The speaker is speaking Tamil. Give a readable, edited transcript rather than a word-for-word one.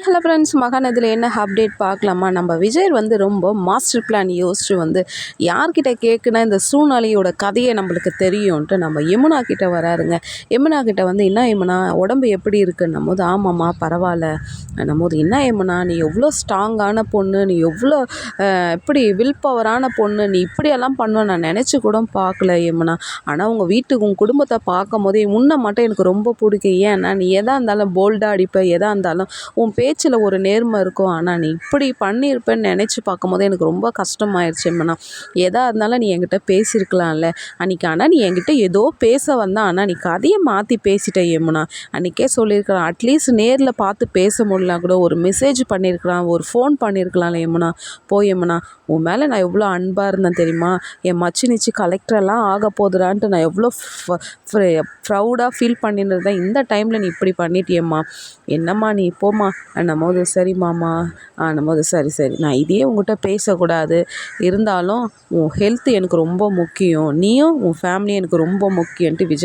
ஹலோ ஃப்ரெண்ட்ஸ், மகான் இதில் என்ன அப்டேட் பார்க்கலாமா? நம்ம விஜய் வந்து ரொம்ப மாஸ்டர் பிளான் யோசிச்சு வந்து யார்கிட்ட கேட்குனா இந்த சூழ்நிலையோட கதையை நம்மளுக்கு தெரியும்ன்ட்டு நம்ம யமுனா கிட்ட வராருங்க. யமுனா கிட்ட வந்து, என்ன யமுனா உடம்பு எப்படி இருக்குன்னும் போது, ஆமாம்மா பரவாயில்ல போது, என்ன யமுனா நீ எவ்வளோ ஸ்ட்ராங்கான பொண்ணு, நீ எவ்வளோ இப்படி வில் பவரான பொண்ணு, நீ இப்படியெல்லாம் பண்ண நான் நினச்சி கூட பார்க்கல யமுனா. ஆனால் உங்கள் வீட்டுக்கு உங்கள் குடும்பத்தை பார்க்கும் போதே முன்ன மட்டும் எனக்கு ரொம்ப பிடிக்கும். ஏன்னா நீ எதாக இருந்தாலும் போல்டாக அடிப்ப, எதாக இருந்தாலும் உன் பேச்சில் ஒரு நேர்மை இருக்கும். ஆனால் நீ இப்படி பண்ணியிருப்பேன்னு நினச்சி பார்க்கும்போது எனக்கு ரொம்ப கஷ்டமாயிருச்சு யமுனா. எதாக இருந்தாலும் நீ என்கிட்ட பேசியிருக்கலாம்ல அன்றைக்கி. ஆனால் நீ என்கிட்ட ஏதோ பேச வந்தான், ஆனால் நீ கதையை மாற்றி பேசிட்ட யமுனா. அன்றைக்கே சொல்லியிருக்கலாம், அட்லீஸ்ட் நேரில் பார்த்து பேச முடியலாம் கூட ஒரு மெசேஜ் பண்ணியிருக்கலாம், ஒரு ஃபோன் பண்ணியிருக்கலாம்ல யமுனா. யமுனா, உன் மேலே நான் எவ்வளோ அன்பாக இருந்தேன் தெரியுமா? என் மச்சி நிச்சு கலெக்டரெல்லாம் ஆக போதுடான்ட்டு நான் எவ்வளோ ப்ரௌடாக ஃபீல் பண்ணியிருந்தேன். இந்த டைமில் நீ இப்படி பண்ணிட்டியம்மா, என்னம்மா நீ போம்மா போது. சரிம்மாம்மா போது, சரி சரி, நான் இதையே உங்கள்கிட்ட பேசக்கூடாது, இருந்தாலும் உன் ஹெல்த் எனக்கு ரொம்ப முக்கியம், நீயும் உன் ஃபேமிலி எனக்கு ரொம்ப முக்கியன்ட்டு விஜய்